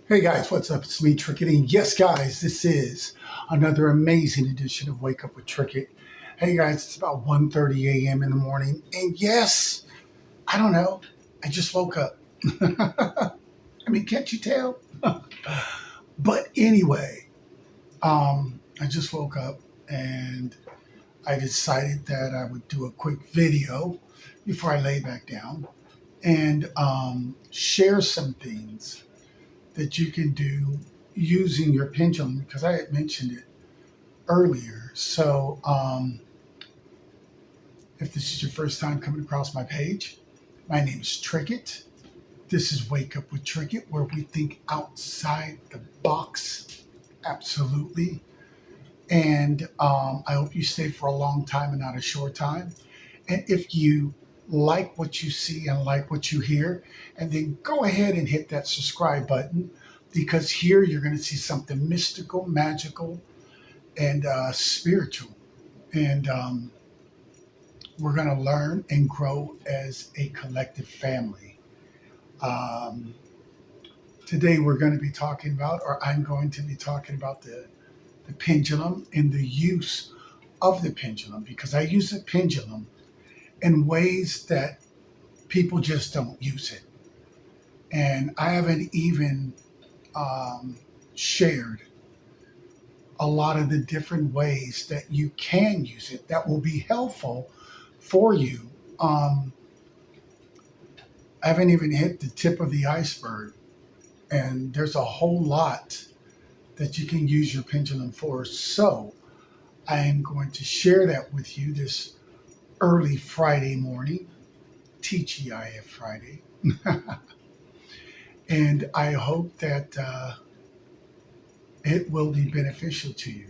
Hey guys, what's up? It's me, Trickett. And yes, guys, this is another amazing edition of Wake Up with Trickett. Hey guys, it's about 1:30 a.m. in the morning. And yes, I don't know, I just woke up. I mean, can't you tell? But anyway, I just woke up and I decided that I would do a quick video before I lay back down and share some things that you can do using your pendulum because I had mentioned it earlier. So, if this is your first time coming across my page, my name is Trickett. This is Wake Up with Trickett, where we think outside the box. Absolutely. And I hope you stay for a long time and not a short time. And if you like what you see and like what you hear, and then go ahead and hit that subscribe button because here you're going to see something mystical, magical, and spiritual. And we're going to learn and grow as a collective family. Um, Today, we're going to be talking about, or I'm going to be talking about the pendulum and the use of the pendulum because I use the pendulum in ways that people just don't use it. And I haven't even um, shared a lot of the different ways that you can use it that will be helpful for you. Um, I haven't even hit the tip of the iceberg, and there's a whole lot that you can use your pendulum for. So I am going to share that with you this early Friday morning, TGIF Friday. And I hope that it will be beneficial to you,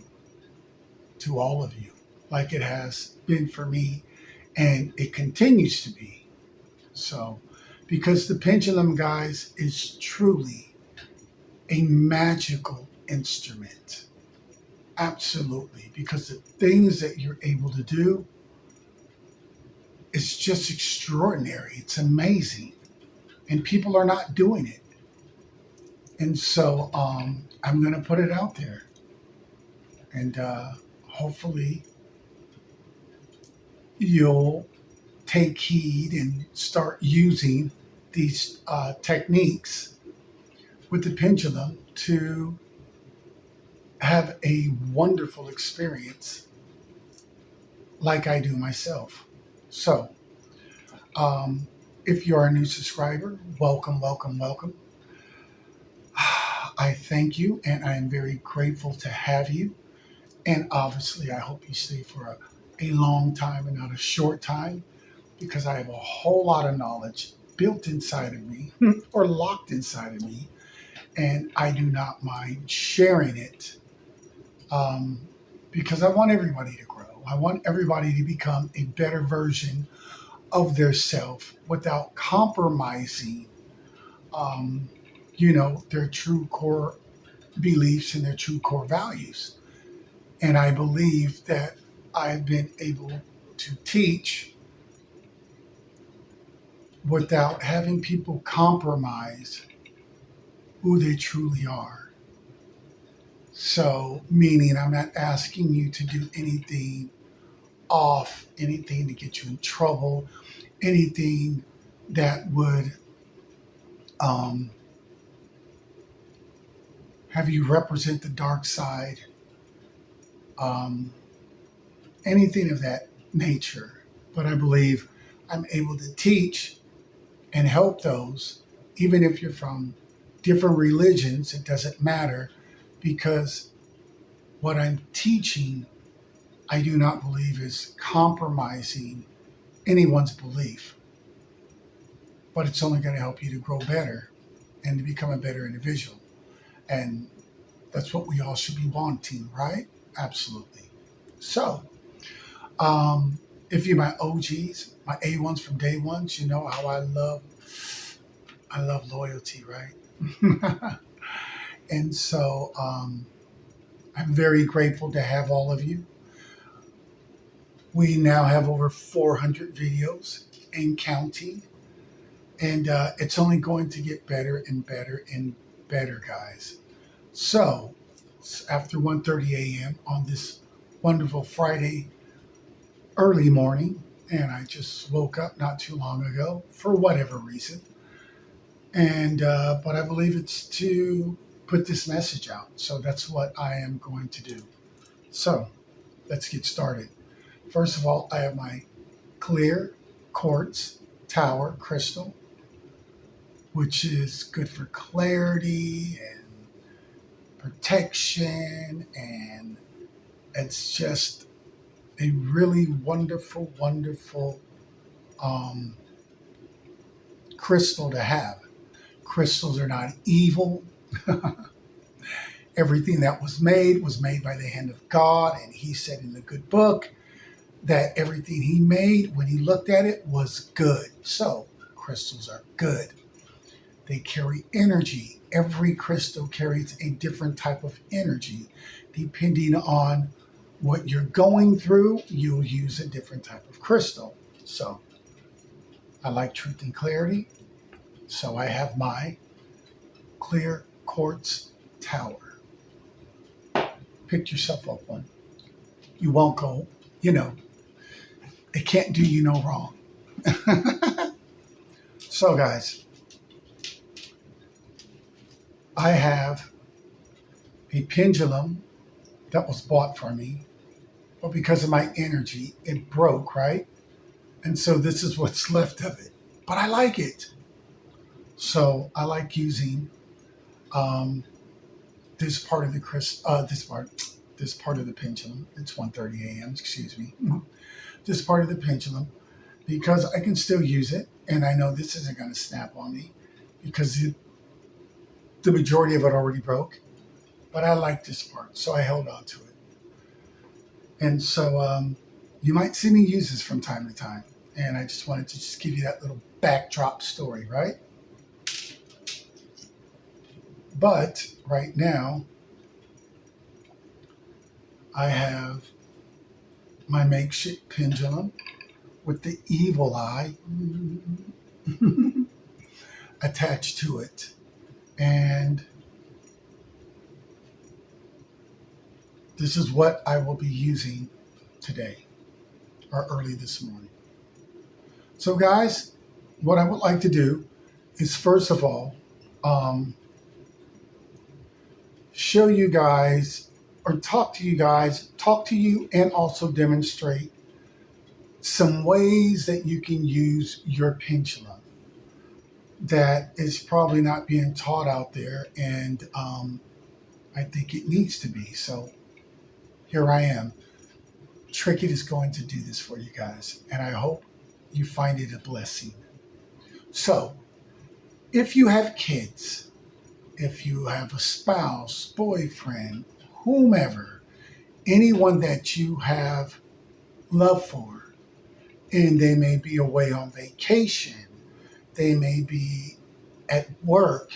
to all of you, like it has been for me, and it continues to be. So, because the pendulum, guys, is truly a magical instrument. Absolutely. Because the things that you're able to do is just extraordinary. It's amazing. And people are not doing it. And so I'm going to put it out there. And hopefully you'll take heed and start using these techniques with the pendulum to have a wonderful experience like I do myself. So, um, if you are a new subscriber, welcome, welcome, welcome. I thank you and I am very grateful to have you. And obviously, I hope you stay for a long time and not a short time because I have a whole lot of knowledge built inside of me or locked inside of me. And I do not mind sharing it um, because I want everybody to grow. I want everybody to become a better version of their self without compromising, um, their true core beliefs and their true core values. And I believe that I've been able to teach without having people compromise who they truly are. So, meaning I'm not asking you to do anything off, anything to get you in trouble, anything that would um, have you represent the dark side, um, anything of that nature. But I believe I'm able to teach and help those, even if you're from different religions, it doesn't matter because what I'm teaching, I do not believe is compromising anyone's belief, but it's only going to help you to grow better and to become a better individual. And that's what we all should be wanting, right? Absolutely. So, if you're my OGs, my A1s from day ones, you know how I love loyalty, right? And so I'm very grateful to have all of you. We now have over 400 videos and counting, and it's only going to get better and better and better, guys. So, it's after 1:30 a.m. on this wonderful Friday early morning, and I just woke up not too long ago for whatever reason. And but I believe it's to put this message out. So that's what I am going to do. So let's get started. First of all, I have my clear quartz tower crystal, which is good for clarity and protection, and it's just a really wonderful, wonderful um, crystal to have. Crystals are not evil. Everything that was made by the hand of God, and He said in the good book that everything He made, when He looked at it, was good. So crystals are good. They carry energy. Every crystal carries a different type of energy. Depending on what you're going through, you'll use a different type of crystal. So I like truth and clarity. So I have my clear quartz tower. Pick yourself up one. You won't go, you know, it can't do you no wrong. So, guys, I have a pendulum that was bought for me, but because of my energy, it broke, right? And so this is what's left of it. But I like it. So I like using um, this part of the this part of the pendulum. It's 1:30 a.m. Excuse me. This part of the pendulum, because I can still use it, and I know this isn't going to snap on me because the majority of it already broke. But I like this part, so I held on to it. And so you might see me use this from time to time. And I just wanted to just give you that little backdrop story, right? But right now, I have my makeshift pendulum with the evil eye attached to it. And this is what I will be using today or early this morning. So, guys, what I would like to do is first of all, show you guys or talk to you and also demonstrate some ways that you can use your pendulum that is probably not being taught out there. And I think it needs to be. So here I am. Trickett is going to do this for you guys. And I hope you find it a blessing. So if you have kids, if you have a spouse, boyfriend, whomever, anyone that you have love for, and they may be away on vacation, they may be at work,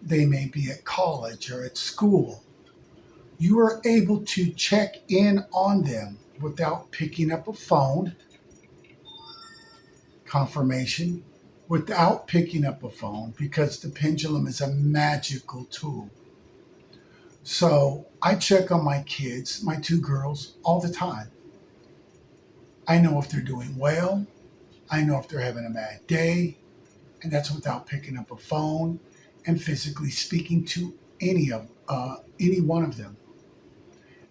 they may be at college or at school, you are able to check in on them without picking up a phone, confirmation, without picking up a phone, because the pendulum is a magical tool. So I check on my kids, my two girls, all the time. I know if they're doing well. I know if they're having a bad day. And that's without picking up a phone and physically speaking to any one of them.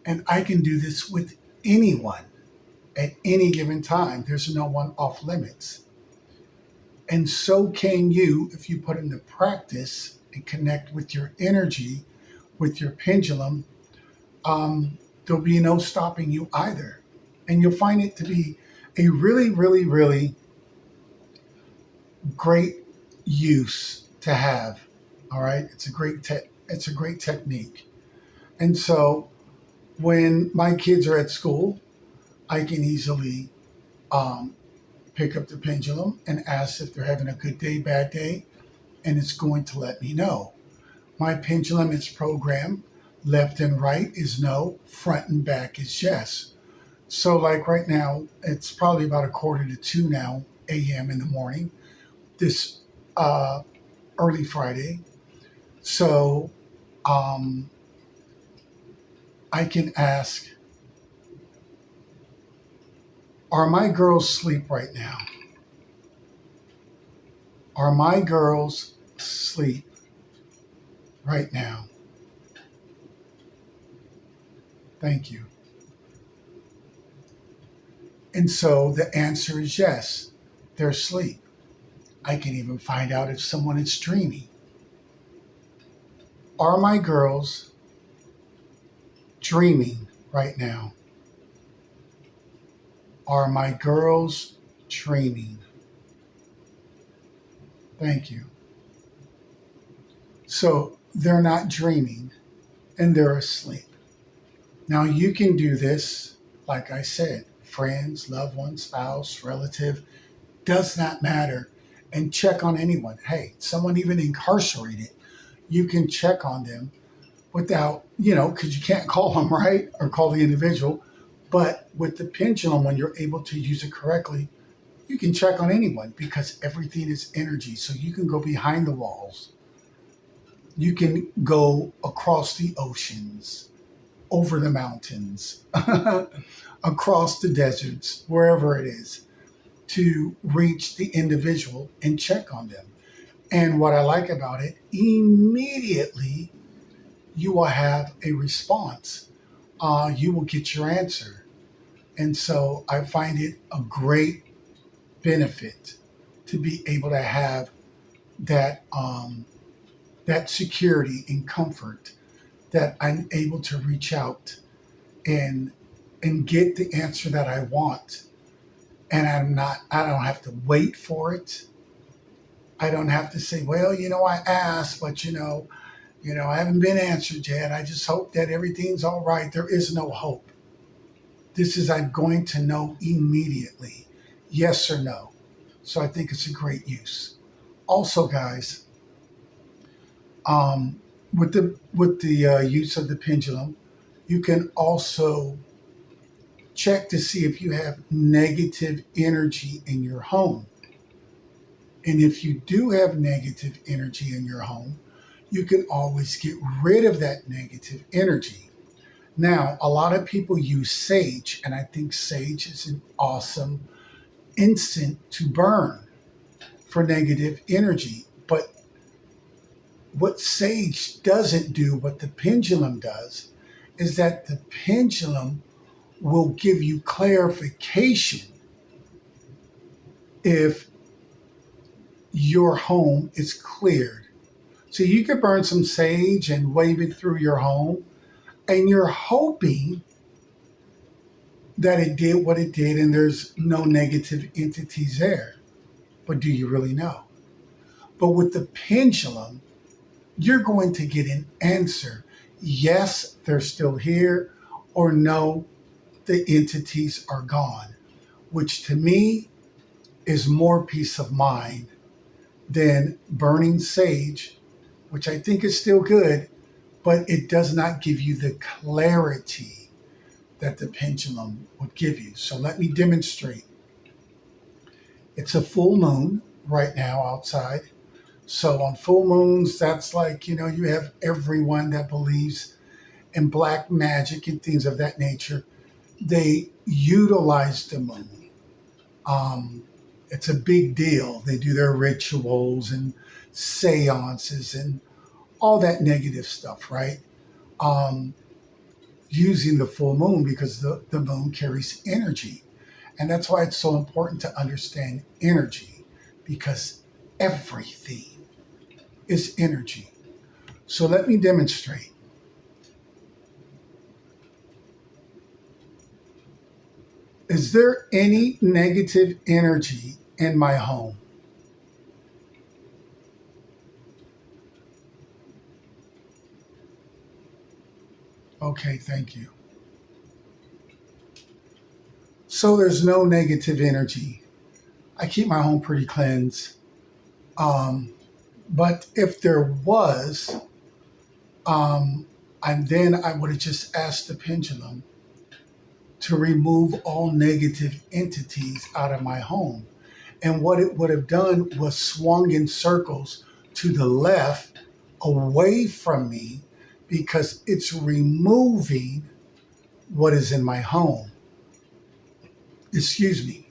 And I can do this with anyone at any given time. There's no one off limits. And so can you if you put into practice and connect with your energy, with your pendulum. There'll be no stopping you either. And you'll find it to be a really, really, really great use to have. All right. It's a great technique. And so when my kids are at school, I can easily um, pick up the pendulum and ask if they're having a good day, bad day, and it's going to let me know. My pendulum is programmed. Left and right is no, front and back is yes. So like right now, it's probably about 1:45 now, a.m. in the morning, this uh, early Friday. So um, I can ask, are my girls asleep right now? Are my girls asleep right now? Thank you. And so the answer is yes, they're asleep. I can even find out if someone is dreaming. Are my girls dreaming right now? Are my girls dreaming? Thank you. So they're not dreaming and they're asleep. Now you can do this, like I said, friends, loved one, spouse, relative, does not matter. And check on anyone. Hey, someone even incarcerated, you can check on them without, because you can't call them, right? Or call the individual. But with the pendulum, when you're able to use it correctly, you can check on anyone because everything is energy. So you can go behind the walls. You can go across the oceans, over the mountains, across the deserts, wherever it is, to reach the individual and check on them. And what I like about it, immediately you will have a response. You will get your answer. And so I find it a great benefit to be able to have that security and comfort that I'm able to reach out and and get the answer that I want. And I don't have to wait for it. I don't have to say, well, I asked, but I haven't been answered yet. I just hope that everything's all right. There is no hope. This is I'm going to know immediately, yes or no. So I think it's a great use. Also, guys, with the use of the pendulum, you can also check to see if you have negative energy in your home. And if you do have negative energy in your home, you can always get rid of that negative energy. Now, a lot of people use sage, and I think sage is an awesome incense to burn for negative energy. But what sage doesn't do, what the pendulum does, is that the pendulum will give you clarification if your home is cleared. So you could burn some sage and wave it through your home, and you're hoping that it did what it did and there's no negative entities there. But do you really know? But with the pendulum, you're going to get an answer. Yes, they're still here, or no, the entities are gone, which to me is more peace of mind than burning sage, which I think is still good, but it does not give you the clarity that the pendulum would give you. So let me demonstrate. It's a full moon right now outside. So on full moons, that's like, you have everyone that believes in black magic and things of that nature. They utilize the moon. Um, it's a big deal. They do their rituals and seances and all that negative stuff, right? Um, Using the full moon because the moon carries energy. And that's why it's so important to understand energy because everything is energy. So let me demonstrate. Is there any negative energy in my home? Okay, thank you. So there's no negative energy. I keep my home pretty cleansed. Um, but if there was, and then I would have just asked the pendulum to remove all negative entities out of my home. And what it would have done was swung in circles to the left away from me because it's removing what is in my home. Excuse me.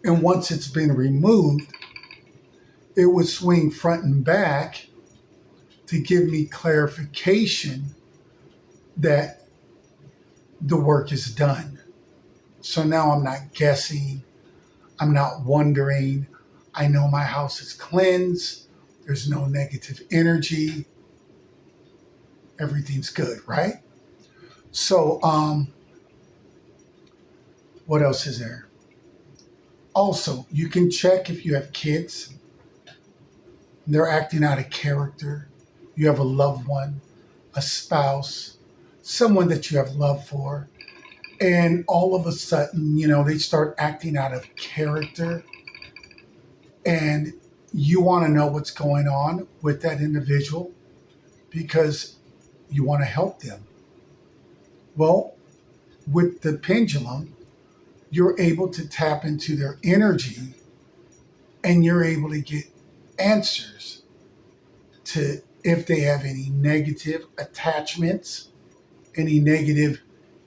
And once it's been removed, it would swing front and back to give me clarification that the work is done. So now I'm not guessing, I'm not wondering. I know my house is cleansed, there's no negative energy, everything's good, right? So, what else is there? Also, you can check if you have kids, they're acting out of character, you have a loved one, a spouse, someone that you have love for, and all of a sudden, they start acting out of character, and you want to know what's going on with that individual because you want to help them. Well, with the pendulum, you're able to tap into their energy and you're able to get answers to if they have any negative attachments, any negative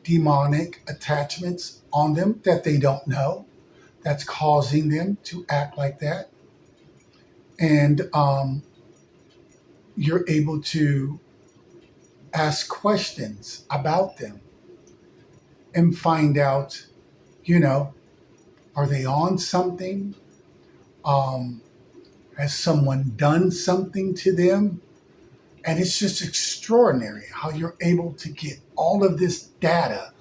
demonic attachments on them that they don't know that's causing them to act like that. And you're able to ask questions about them and find out, you know, are they on something? Um, has someone done something to them? And it's just extraordinary how you're able to get all of this data,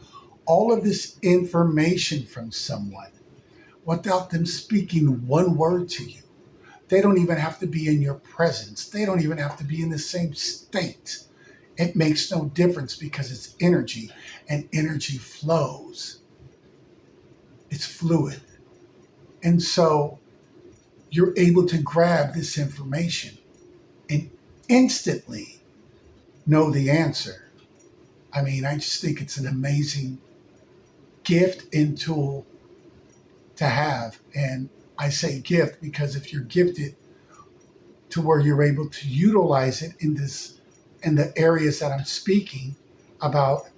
all of this information from someone without them speaking one word to you. They don't even have to be in your presence. They don't even have to be in the same state. It makes no difference because it's energy and energy flows. It's fluid. And so you're able to grab this information and instantly know the answer. I mean, I just think it's an amazing gift and tool to have. And I say gift because if you're gifted to where you're able to utilize it in the areas that I'm speaking about,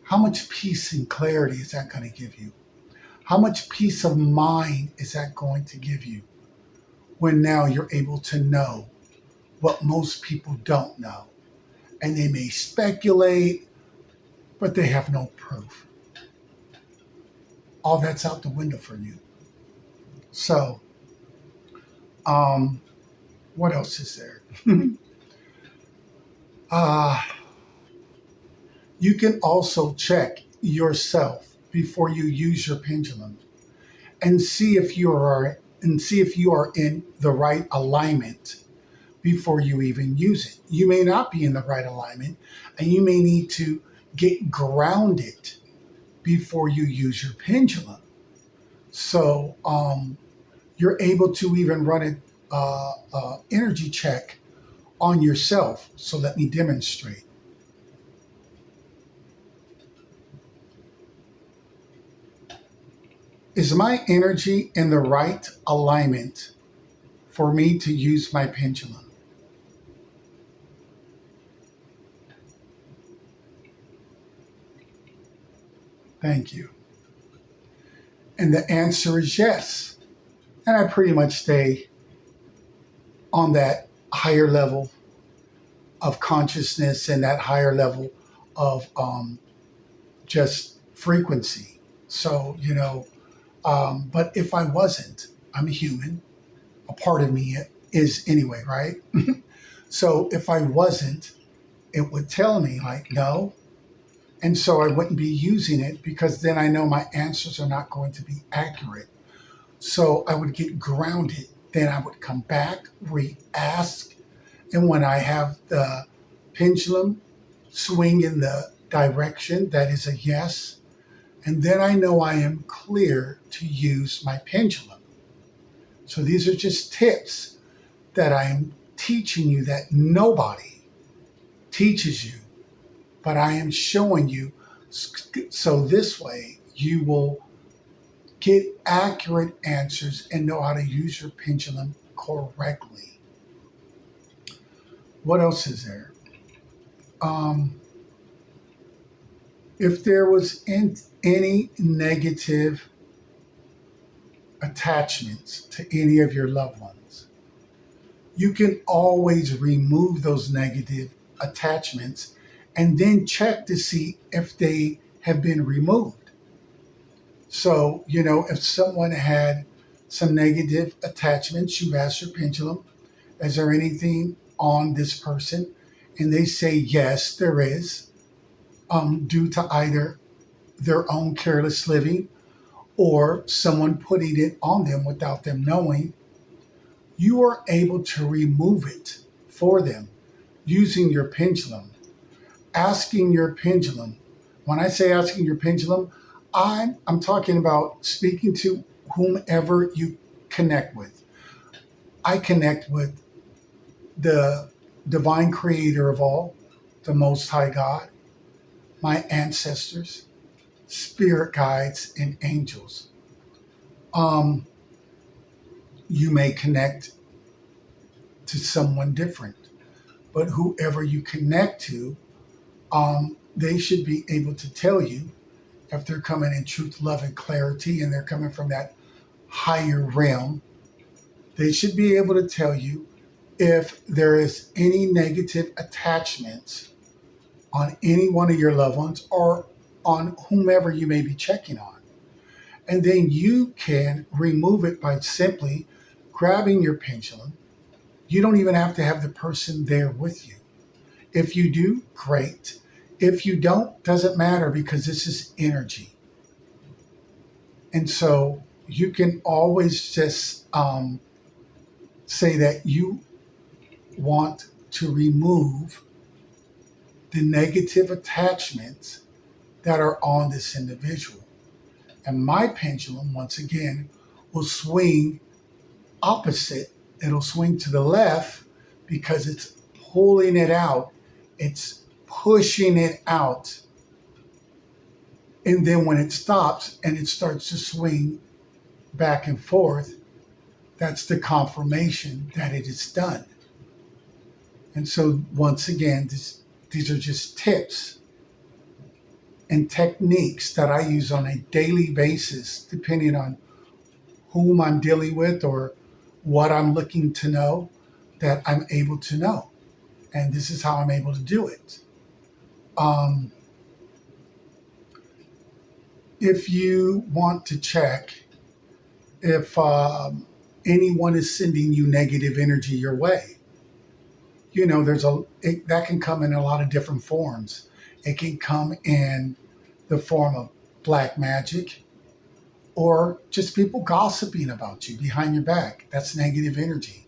how much peace and clarity is that going to give you? How much peace of mind is that going to give you when now you're able to know what most people don't know? And they may speculate, but they have no proof. All that's out the window for you. So, um, what else is there? uh, you can also check yourself before you use your pendulum and see if you are in the right alignment before you even use it. You may not be in the right alignment, and you may need to get grounded before you use your pendulum. So you're able to even run an energy check on yourself. So let me demonstrate. Is my energy in the right alignment for me to use my pendulum? Thank you. And the answer is yes. And I pretty much stay on that higher level of consciousness and that higher level of just frequency. So, but if I wasn't, I'm a human. A part of me is anyway, right? So if I wasn't, it would tell me like, no. And so I wouldn't be using it because then I know my answers are not going to be accurate. So I would get grounded. Then I would come back, re-ask. And when I have the pendulum swing in the direction that is a yes, and then I know I am clear to use my pendulum. So these are just tips that I'm teaching you that nobody teaches you, but I am showing you so this way you will get accurate answers and know how to use your pendulum correctly. What else is there? Um, if there was any negative attachments to any of your loved ones, you can always remove those negative attachments and then check to see if they have been removed. So, if someone had some negative attachments, you ask your pendulum, is there anything on this person? And they say, yes, there is, due to either their own careless living or someone putting it on them without them knowing. You are able to remove it for them using your pendulum, asking your pendulum. When I say asking your pendulum, I'm talking about speaking to whomever you connect with. I connect with the divine creator of all, the Most High God, my ancestors, spirit guides, and angels. Um, you may connect to someone different, but whoever you connect to, they should be able to tell you if they're coming in truth, love, and clarity, and they're coming from that higher realm. They should be able to tell you if there is any negative attachments on any one of your loved ones or on whomever you may be checking on. And then you can remove it by simply grabbing your pendulum. You don't even have to have the person there with you. If you do, great. If you don't, doesn't matter because this is energy. And so you can always just say that you want to remove the negative attachments that are on this individual. And my pendulum, once again, will swing opposite. It'll swing to the left because it's pulling it out. It's pushing it out. And then when it stops and it starts to swing back and forth, that's the confirmation that it is done. And so, once again, these are just tips and techniques that I use on a daily basis, depending on whom I'm dealing with or what I'm looking to know, that I'm able to know. And this is how I'm able to do it. Um, if you want to check if anyone is sending you negative energy your way, that can come in a lot of different forms. It can come in the form of black magic or just people gossiping about you behind your back. That's negative energy.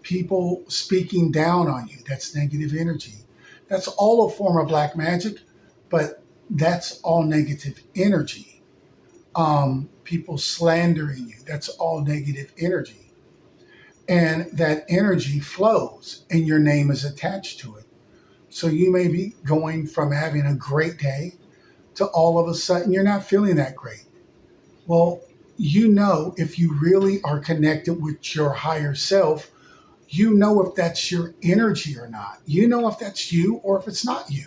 People speaking down on you. That's negative energy. That's all a form of black magic, but that's all negative energy. People slandering you. That's all negative energy. And that energy flows and your name is attached to it. So you may be going from having a great day to all of a sudden you're not feeling that great. Well, if you really are connected with your higher self, if that's your energy or not. If that's you or if it's not you.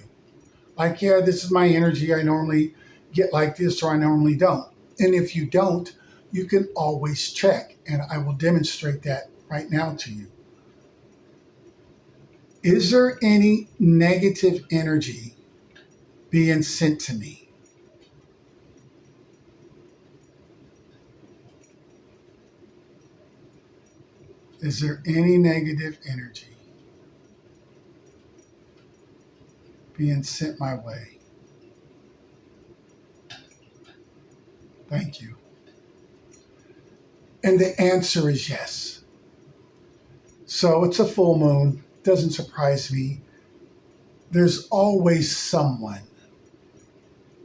Like, yeah, this is my energy. I normally get like this or I normally don't. And if you don't, you can always check. And I will demonstrate that right now to you. Is there any negative energy being sent to me? Is there any negative energy being sent my way? Thank you. And the answer is yes. So it's a full moon. Doesn't surprise me. There's always someone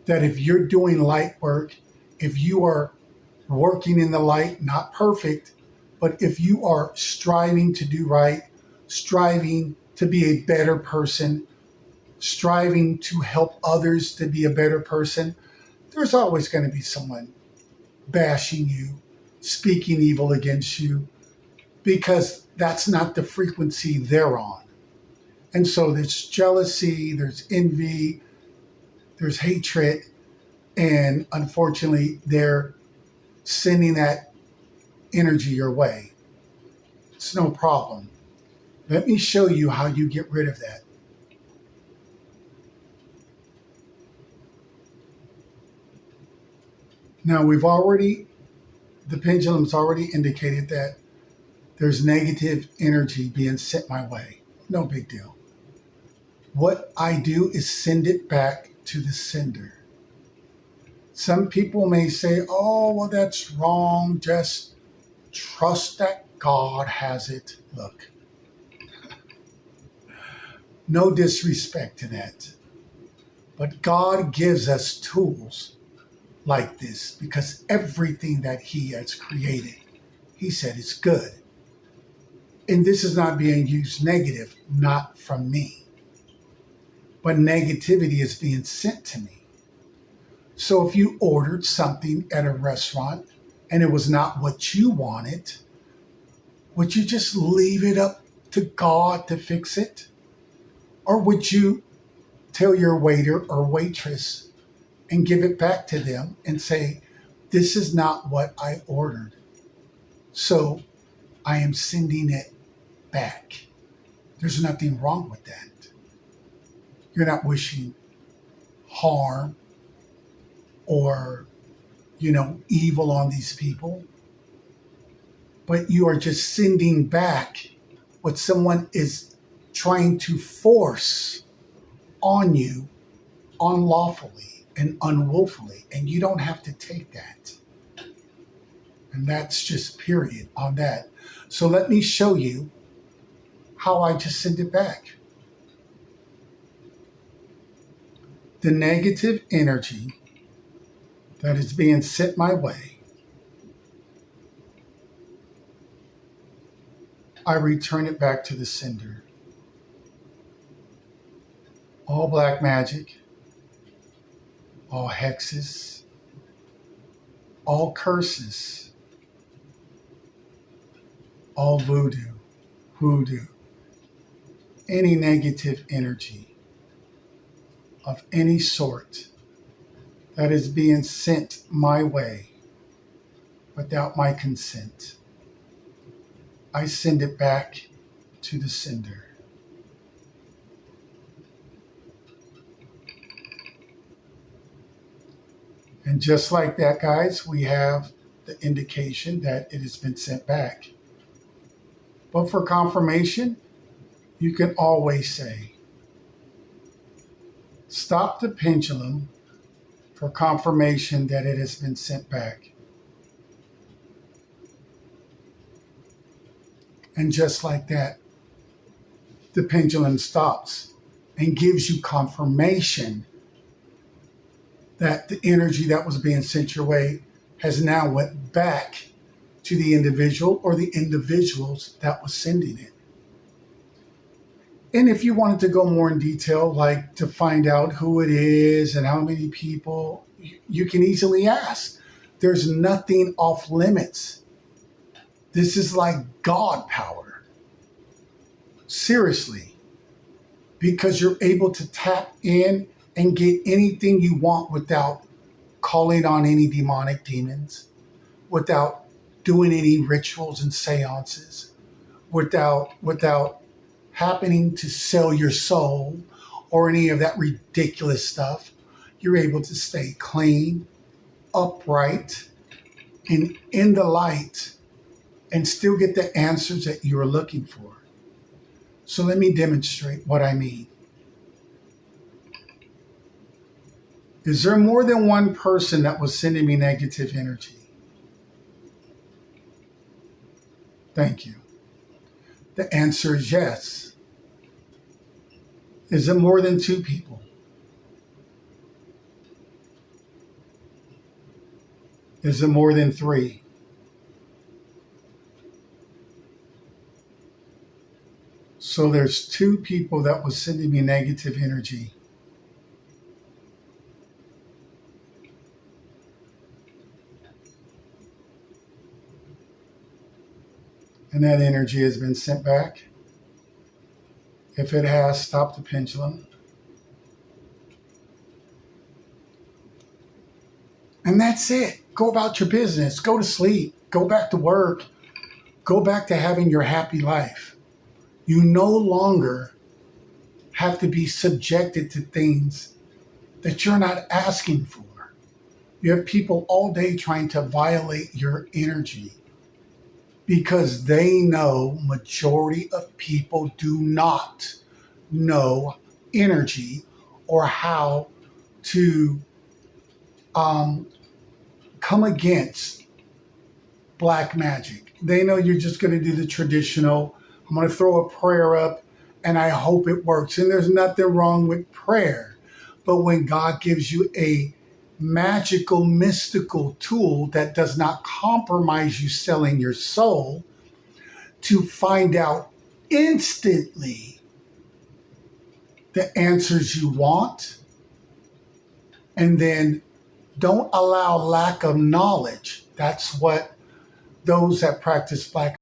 that if you're doing light work, if you are working in the light, not perfect, but if you are striving to do right, striving to be a better person, striving to help others to be a better person, there's always going to be someone bashing you, speaking evil against you, because that's not the frequency they're on. And so there's jealousy, there's envy, there's hatred, and unfortunately, they're sending that energy your way. It's no problem. Let me show you how you get rid of that. Now, the pendulum's already indicated that there's negative energy being sent my way. No big deal. What I do is send it back to the sender. Some people may say, oh, well, that's wrong. Just trust that God has it. Look, no disrespect to that. But God gives us tools like this because everything that He has created, He said it's good. And this is not being used negative, not from me. But negativity is being sent to me. So if you ordered something at a restaurant and it was not what you wanted, would you just leave it up to God to fix it? Or would you tell your waiter or waitress and give it back to them and say, this is not what I ordered, so I am sending it back? There's nothing wrong with that. You're not wishing harm or, evil on these people, but you are just sending back what someone is trying to force on you unlawfully and unwillfully, and you don't have to take that. And that's just period on that. So let me show you how I just send it back. The negative energy that is being sent my way, I return it back to the sender. All black magic, all hexes, all curses, all hoodoo, any negative energy of any sort that is being sent my way without my consent, I send it back to the sender. And just like that, guys, we have the indication that it has been sent back. But for confirmation, you can always say, stop the pendulum for confirmation that it has been sent back. And just like that, the pendulum stops and gives you confirmation that the energy that was being sent your way has now went back to the individual or the individuals that was sending it. And if you wanted to go more in detail, like to find out who it is and how many people, you can easily ask. There's nothing off limits. This is like God power. Seriously. Because you're able to tap in and get anything you want without calling on any demonic demons, without doing any rituals and seances, without happening to sell your soul or any of that ridiculous stuff. You're able to stay clean, upright, and in the light and still get the answers that you are looking for. So let me demonstrate what I mean. Is there more than one person that was sending me negative energy? Thank you. The answer is yes. Is it more than two people? Is it more than three? So there's two people that was sending me negative energy. And that energy has been sent back. If it has, stop the pendulum. And that's it. Go about your business. Go to sleep. Go back to work. Go back to having your happy life. You no longer have to be subjected to things that you're not asking for. You have people all day trying to violate your energy because they know majority of people do not know energy or how to um, come against black magic. They know you're just going to do the traditional, I'm going to throw a prayer up and I hope it works. And there's nothing wrong with prayer. But when God gives you a magical, mystical tool that does not compromise you selling your soul to find out instantly the answers you want, and then don't allow lack of knowledge. That's what those that practice black